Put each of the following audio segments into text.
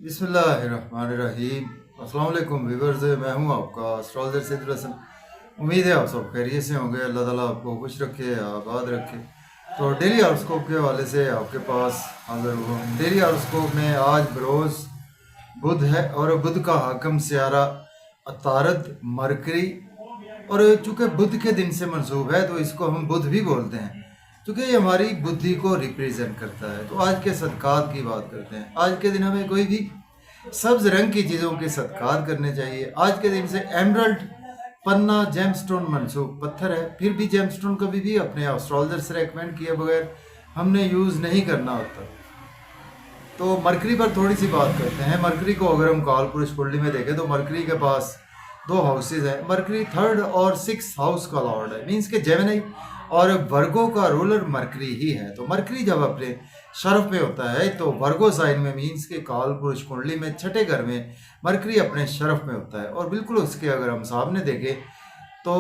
बिस्मिल्लाहिर्रहमानिर्रहीम। अस्सलाम वालेकुम व्यूअर्स, मैं हूं आपका एस्ट्रोलॉजर सैयद हसन। उम्मीद है आप सब खैरियत से होंगे। अल्लाह ताला आपको खुश रखे, आबाद रखे। तो डेली हॉरोस्कोप के हवाले से आपके पास हाजिर हुआ हूं। डेली हॉरोस्कोप में आज बरोज़ बुध है और बुध का हाकम सियारा अतारद मरकरी, और चूँकि बुध के दिन से मंसूब है तो इसको हम बुध भी बोलते हैं, क्योंकि ये हमारी बुद्धि को रिप्रेजेंट करता है। तो आज के सदक़ात की बात करते हैं। आज के दिन हमें कोई भी सब्ज़ रंग की चीज़ों के सदक़ात करने चाहिए। आज के दिन से एमरल्ड पन्ना जेमस्टोन मनसूब पत्थर है, फिर भी जेमस्टोन कभी भी अपने एस्ट्रोलॉजर से रेकमेंड किए बगैर हमने यूज़ नहीं करना होता। तो मरकरी पर थोड़ी सी बात करते हैं। मरकरी को अगर हम काल पुरुष कुंडली में देखें तो मरकरी के पास दो हाउसेज हैं। मरकरी थर्ड और सिक्स हाउस का लॉर्ड है, मीन्स के जेमिनी और वर्गो का रूलर मरकरी ही है। तो मरकरी जब अपने शरफ में होता है तो वर्गो साइन में, मीन्स के काल पुरुष कुंडली में छठे घर में मरकरी अपने शरफ में होता है। और बिल्कुल उसके अगर हम सामने देखें तो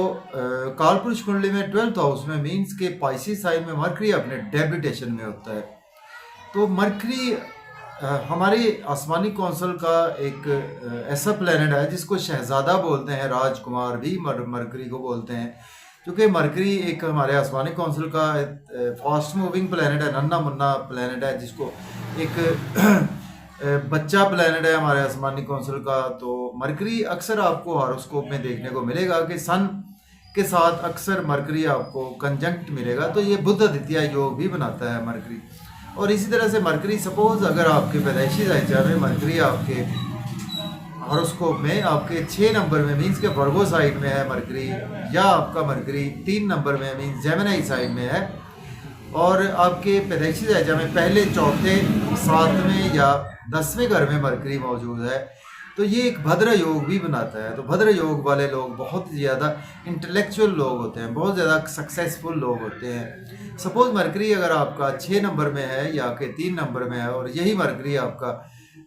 काल पुरुष कुंडली में 12th हाउस में, मीन्स के पाइसिस साइन में मरकरी अपने डेबिटेशन में होता है। तो मरकरी हमारी आसमानी कौंसल का एक ऐसा प्लेनेट है जिसको शहजादा बोलते हैं, राजकुमार भी मरकरी को बोलते हैं, क्योंकि मरकरी एक हमारे आसमानी कौंसल का फास्ट मूविंग प्लेनेट है, नन्ना मुन्ना प्लेनेट है, जिसको एक बच्चा प्लेनेट है हमारे आसमानी कौंसल का। तो मरकरी अक्सर आपको हॉरोस्कोप में देखने को मिलेगा कि सन के साथ अक्सर मरकरी आपको कंजंक्ट मिलेगा। तो ये बुध आदित्य योग भी बनाता है मरकरी। और इसी तरह से मरकरी, सपोज अगर आपके पैदाइशी जायचा में मरकरी आपके हॉरोस्कोप में आपके 6 नंबर में, मीन्स के वर्गो साइड में है मरकरी, या आपका मरकरी 3 नंबर में मीन्स जेमिनी साइड में है, और आपके पैदाइशी जायचा में पहले, चौथे, 7वें या 10वें घर में मरकरी मौजूद है, तो ये एक भद्र योग भी बनाता है। तो भद्र योग वाले लोग बहुत ज़्यादा इंटेलेक्चुअल लोग होते हैं, बहुत ज़्यादा सक्सेसफुल लोग होते हैं। सपोज मरकरी अगर आपका 6 नंबर में है या आपके 3 नंबर में है, और यही मरकरी आपका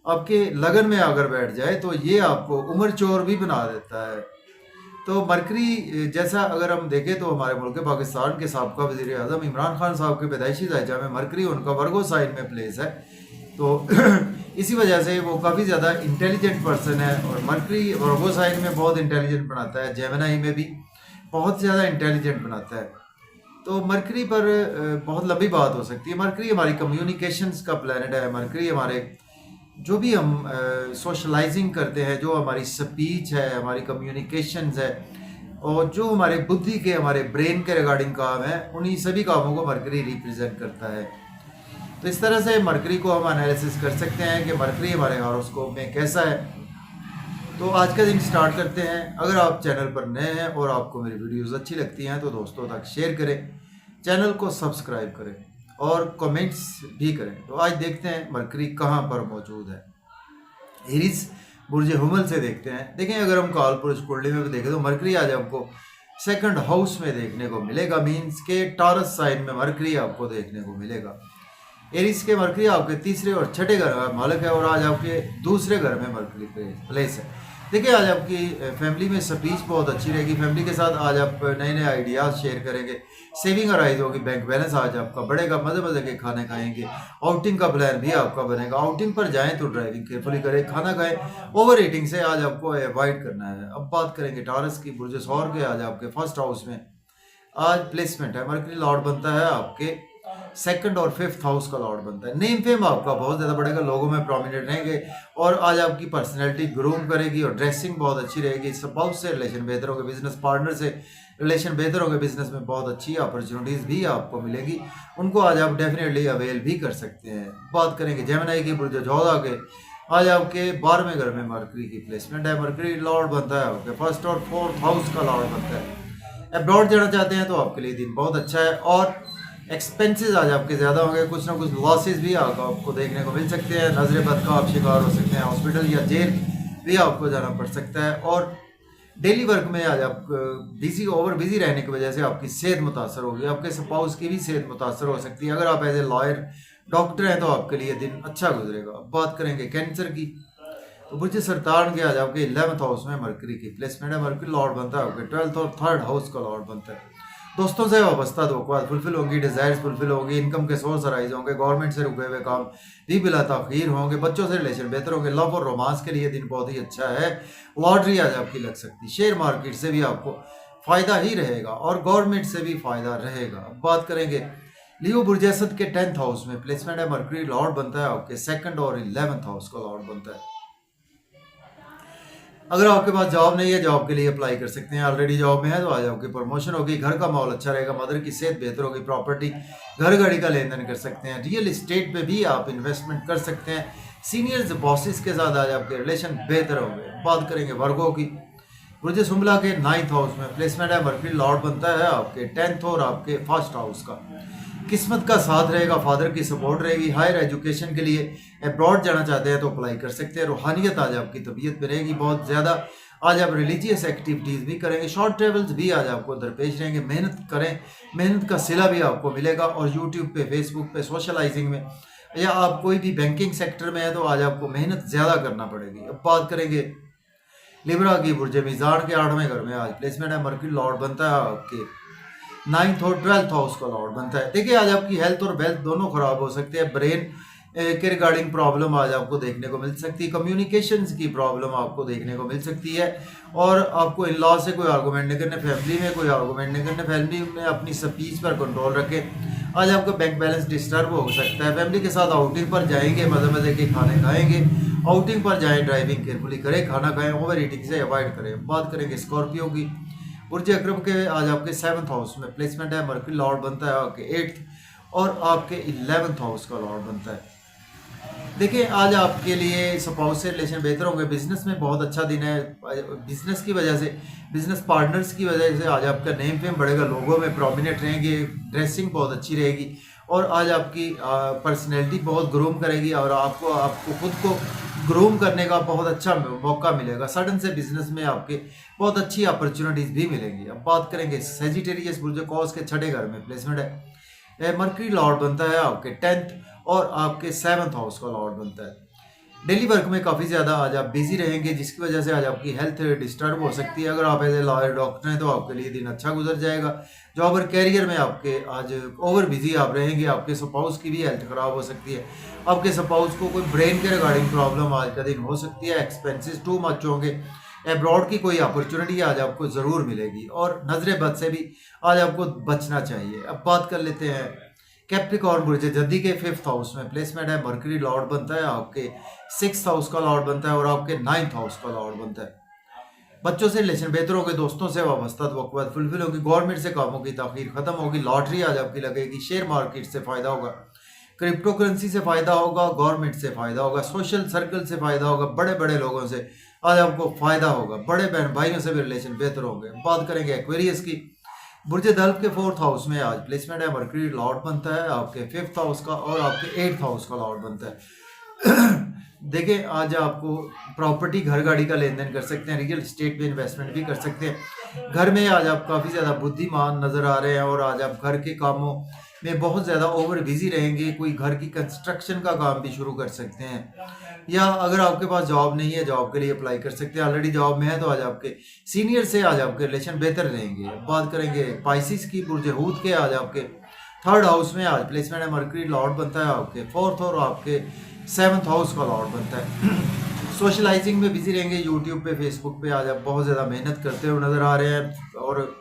आपके लगन में अगर बैठ जाए तो ये आपको उम्र चोर भी बना देता है। तो मरकरी जैसा अगर हम देखें तो हमारे मुल्क पाकिस्तान के साबका वज़ीर आज़म इमरान खान साहब के पैदाइशी जायजा में मरकरी उनका वर्गो साइन में प्लेस है। तो इसी वजह से वो काफ़ी ज़्यादा इंटेलिजेंट पर्सन है, और मरकरी वर्गो साइन में बहुत इंटेलिजेंट बनाता है, जेमिनी में भी बहुत ज़्यादा इंटेलिजेंट बनाता है। तो मरकरी पर बहुत लंबी बात हो सकती है। मरकरी हमारी कम्युनिकेशंस का प्लैनेट है। मरकरी हमारे जो भी हम सोशलाइजिंग करते हैं, जो हमारी स्पीच है, हमारी कम्युनिकेशंस है, और जो हमारे बुद्धि के, हमारे ब्रेन के रिगार्डिंग काम है, उन्हीं सभी कामों को मरकरी रिप्रेजेंट करता है। तो इस तरह से मरकरी को हम एनालिसिस कर सकते हैं कि मरकरी हमारे हॉरोस्कोप में कैसा है। तो आज का दिन स्टार्ट करते हैं। अगर आप चैनल पर नए हैं और आपको मेरी वीडियोस अच्छी लगती हैं तो दोस्तों तक शेयर करें, चैनल को सब्सक्राइब करें और कमेंट्स भी करें। तो आज देखते हैं मरकरी कहाँ पर मौजूद है। एरीज बुर्ज हुमल से देखते हैं। देखें, अगर हम काल पुरुष कुंडली में भी देखें तो मरकरी आज आपको सेकंड हाउस में देखने को मिलेगा, मीन्स के टॉरस साइन में मरकरी आपको देखने को मिलेगा। एरीज के मरकरी आपके तीसरे और छठे घर का मालिक है, और आज आपके दूसरे घर में मरकरी प्लेस है। देखिए, आज आपकी फैमिली में स्पीच बहुत अच्छी रहेगी। फैमिली के साथ आज आप नए नए आइडियाज़ शेयर करेंगे, सेविंग अराइज होगी, बैंक बैलेंस आज आपका बढ़ेगा, मज़े मज़े के खाने खाएंगे, आउटिंग का प्लान भी आपका बनेगा। आउटिंग पर जाएं तो ड्राइविंग केयरफुली करें, खाना खाएं, ओवर ईटिंग से आज आपको अवॉइड करना है। अब बात करेंगे टॉरस की, बुर्ज सौर के आज आपके फर्स्ट हाउस में आज प्लेसमेंट है। मरकरी लॉर्ड बनता है आपके सेकंड और 5th हाउस का लॉर्ड बनता है। नेम फेम आपका बहुत ज़्यादा बढ़ेगा, लोगों में प्रोमिनेंट रहेंगे, और आज आपकी पर्सनैलिटी ग्रूम करेगी और ड्रेसिंग बहुत अच्छी रहेगी। स्पाउस से रिलेशन बेहतर होगा, बिजनेस पार्टनर से रिलेशन बेहतर होगा, बिजनेस में बहुत अच्छी अपॉर्चुनिटीज़ भी आपको मिलेगी, उनको आज आप डेफिनेटली अवेल भी कर सकते हैं। बात करेंगे जेमिनी की, बुर्ज जोधा के, आज आपके 12वें घर में मरकरी की प्लेसमेंट है। मरकरी लॉर्ड बनता है आपके 1st और 4th हाउस का लॉर्ड बनता है। अब्रॉड जाना चाहते हैं तो आपके लिए दिन बहुत अच्छा है, और एक्सपेंसेस आज आपके ज़्यादा होंगे, कुछ ना कुछ लॉसेस भी आपको देखने को मिल सकते हैं। नजर बद का आप शिकार हो सकते हैं, हॉस्पिटल या जेल भी आपको जाना पड़ सकता है। और डेली वर्क में आज आप बिजी रहने की वजह से आपकी सेहत मुतासर होगी, आपके स्पाउस की भी सेहत मुतासर हो सकती है। अगर आप एज ए लॉयर, डॉक्टर हैं तो आपके लिए दिन अच्छा गुजरेगा। अब बात करेंगे कैंसर की, तो बुर्ज सरतान के आज आपके 11th हाउस में मरकरी की प्लेसमेंट है। मरकरी लॉर्ड बनता है आपके 12th और 3rd हाउस का लॉर्ड बनता है। दोस्तों से वाबस्ता तवक्कुआत फुलफिल होंगी, डिज़ायर्स फुलफिल होंगी, इनकम के सोर्स अराइज होंगे, गवर्नमेंट से रुके हुए काम भी बिला ताख़ीर होंगे, बच्चों से रिलेशन बेहतर होंगे, लव और रोमांस के लिए दिन बहुत ही अच्छा है। लॉटरी आज आपकी लग सकती है, शेयर मार्केट से भी आपको फ़ायदा ही रहेगा और गवर्नमेंट से भी फ़ायदा रहेगा। अब बात करेंगे लियो बुर्ज असद के 10th हाउस में प्लेसमेंट है, मरकरी लॉर्ड बनता है आपके 2nd और 11th हाउस का लॉर्ड बनता है। अगर आपके पास जॉब नहीं है, जॉब के लिए अप्लाई कर सकते हैं। ऑलरेडी जॉब में है तो आज आपकी प्रमोशन होगी, घर का माहौल अच्छा रहेगा, मदर की सेहत बेहतर होगी, प्रॉपर्टी घर गाड़ी का लेन देन कर सकते हैं, रियल एस्टेट पे भी आप इन्वेस्टमेंट कर सकते हैं। सीनियर्स बॉसेस के साथ आज आपके रिलेशन बेहतर होंगे। बात करेंगे वर्गों की, बुर्ज सुंबला के 9th हाउस में प्लेसमेंट है, मरकरी लॉर्ड बनता है आपके 10th और आपके 1st हाउस का। किस्मत का साथ रहेगा, फादर की सपोर्ट रहेगी, हायर एजुकेशन के लिए अब्रॉड जाना चाहते हैं तो अप्लाई कर सकते हैं। रूहानियत आज आपकी तबीयत में रहेगी बहुत ज़्यादा, आज आप रिलीजियस एक्टिविटीज़ भी करेंगे, शॉर्ट ट्रेवल्स भी आज आपको दरपेश रहेंगे। मेहनत करें, मेहनत का सिला भी आपको मिलेगा और यूट्यूब पे, फेसबुक पे, सोशलाइजिंग में या आप कोई भी बैंकिंग सेक्टर में है तो आज आपको मेहनत ज़्यादा करना पड़ेगी। अब बात करेंगे लिब्रा की, बुर्ज मीज़ान के 8वें घर में आज प्लेसमेंट है, मरकरी लॉर्ड बनता है आपके 9th और 12th हाउस का लॉर्ड बनता है। देखिए आज आपकी हेल्थ और वेल्थ दोनों खराब हो सकते हैं, ब्रेन के रिगार्डिंग प्रॉब्लम आज आपको देखने को मिल सकती है, कम्युनिकेशंस की प्रॉब्लम आपको देखने को मिल सकती है और आपको इन लॉ से कोई आर्गूमेंट नहीं करने, फैमिली में कोई आर्गूमेंट नहीं करने, फैमिली में अपनी स्पीच पर कंट्रोल रखें। आज आपका बैंक बैलेंस डिस्टर्ब हो सकता है, फैमिली के साथ आउटिंग पर जाएंगे, मज़े मज़े के खाने खाएंगे, आउटिंग पर जाएँ, ड्राइविंग केयरफुली करें, खाना खाएँ, ओवर ईटिंग से अवॉइड करें। बात करेंगे स्कॉर्पियो की, बुर्ज अकरब के आज आपके 7th हाउस में प्लेसमेंट है, मरकरी लॉर्ड बनता है आपके 8th और आपके 11th हाउस का लॉर्ड बनता है। देखिए आज आपके लिए स्पाउस से रिलेशन बेहतर होंगे, बिजनेस में बहुत अच्छा दिन है, बिजनेस की वजह से, बिजनेस पार्टनर्स की वजह से आज आपका नेम फेम बढ़ेगा, लोगों में प्रोमिनेंट रहेंगे, ड्रेसिंग बहुत अच्छी रहेगी और आज आपकी पर्सनैलिटी बहुत ग्रूम करेगी और आपको खुद को ग्रूम करने का बहुत अच्छा मौका मिलेगा। सडन से बिजनेस में आपके बहुत अच्छी अपॉर्चुनिटीज़ भी मिलेंगी। अब बात करेंगे सेजिटेरियस, बुर्ज कॉस के 6ठे घर में प्लेसमेंट है, मरकरी लॉर्ड बनता है आपके 10th और आपके 7th हाउस का लॉर्ड बनता है। डेली वर्क में काफ़ी ज़्यादा आज आप बिजी रहेंगे, जिसकी वजह से आज आपकी हेल्थ डिस्टर्ब हो सकती है। अगर आप एज ए लॉयर डॉक्टर हैं तो आपके लिए दिन अच्छा गुजर जाएगा। जॉब और कैरियर में आपके आज ओवर बिजी आप रहेंगे, आपके स्पाउस की भी हेल्थ ख़राब हो सकती है, आपके स्पाउस को कोई ब्रेन के रिगार्डिंग प्रॉब्लम आज का दिन हो सकती है, एक्सपेंसेस टू मच होंगे, एब्रॉड की कोई अपॉर्चुनिटी आज आपको ज़रूर मिलेगी और नजर बद से भी आज आपको बचना चाहिए। अब बात कर लेते हैं कैप्रिकॉर्न, बुर्ज जद्दी के 5th हाउस में प्लेसमेंट है, मरकरी लॉर्ड बनता है आपके 6th हाउस का लॉर्ड बनता है और आपके 9th हाउस का लॉर्ड बनता है। बच्चों से रिलेशन बेहतर होंगे, दोस्तों से वाबस्ता तवक्कुआत फुलफिल होगी, गवर्नमेंट से कामों की ताखीर खत्म होगी, लॉटरी आज आपकी लगेगी, शेयर मार्केट से फ़ायदा होगा, क्रिप्टो करेंसी से फ़ायदा होगा, गवर्नमेंट से फ़ायदा होगा, सोशल सर्कल से फ़ायदा होगा, बड़े बड़े लोगों से आज आपको फ़ायदा होगा, बड़े बहन भाइयों से भी रिलेशन बेहतर होंगे। बात करेंगे एक्वेरियस की, बुर्ज दल्फ के 4th हाउस में आज प्लेसमेंट है, मरकरी लॉर्ड बनता है आपके 5th हाउस का और आपके 8th हाउस का लॉर्ड बनता है। देखिए आज आपको प्रॉपर्टी घर गाड़ी का लेन देन कर सकते हैं, रियल एस्टेट पे इन्वेस्टमेंट भी कर सकते हैं। घर में आज आप काफ़ी ज़्यादा बुद्धिमान नज़र आ रहे हैं और आज आप घर के कामों में बहुत ज़्यादा ओवर बिजी रहेंगे, कोई घर की कंस्ट्रक्शन का काम भी शुरू कर सकते हैं या अगर आपके पास जॉब नहीं है, जॉब के लिए अप्लाई कर सकते हैं, ऑलरेडी जॉब में है तो आज आपके सीनियर से आज आपके रिलेशन बेहतर रहेंगे। बात करेंगे पाइसिस की, बुर्ज हूत के आज आपके 3rd हाउस में आज प्लेसमेंट है, मरकरी लॉर्ड बनता है आपके 4th और आपके 7th हाउस का लॉर्ड बनता है। सोशलाइजिंग में बिजी रहेंगे, यूट्यूब पे, फेसबुक पे आज आप बहुत ज़्यादा मेहनत करते हुए नज़र आ रहे हैं और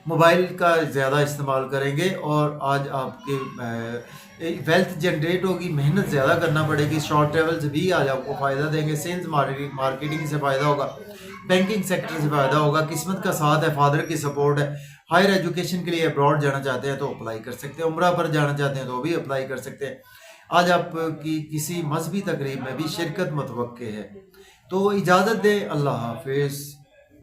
मोबाइल का ज़्यादा इस्तेमाल करेंगे और आज आपके वेल्थ जनरेट होगी, मेहनत ज़्यादा करना पड़ेगी, शॉर्ट ट्रेवल्स भी आज आपको फ़ायदा देंगे, सेल्स मार्केटिंग से फ़ायदा होगा, बैंकिंग सेक्टर से फ़ायदा होगा, किस्मत का साथ है, फादर की सपोर्ट है, हायर एजुकेशन के लिए अब्रॉड जाना चाहते हैं तो अप्लाई कर सकते हैं, उम्रा पर जाना चाहते हैं तो भी अप्लाई कर सकते हैं। आज आपकी किसी मजहबी तकरीब में भी शिरकत मुतवक्के है। तो इजाज़त दें, अल्लाह हाफिज़।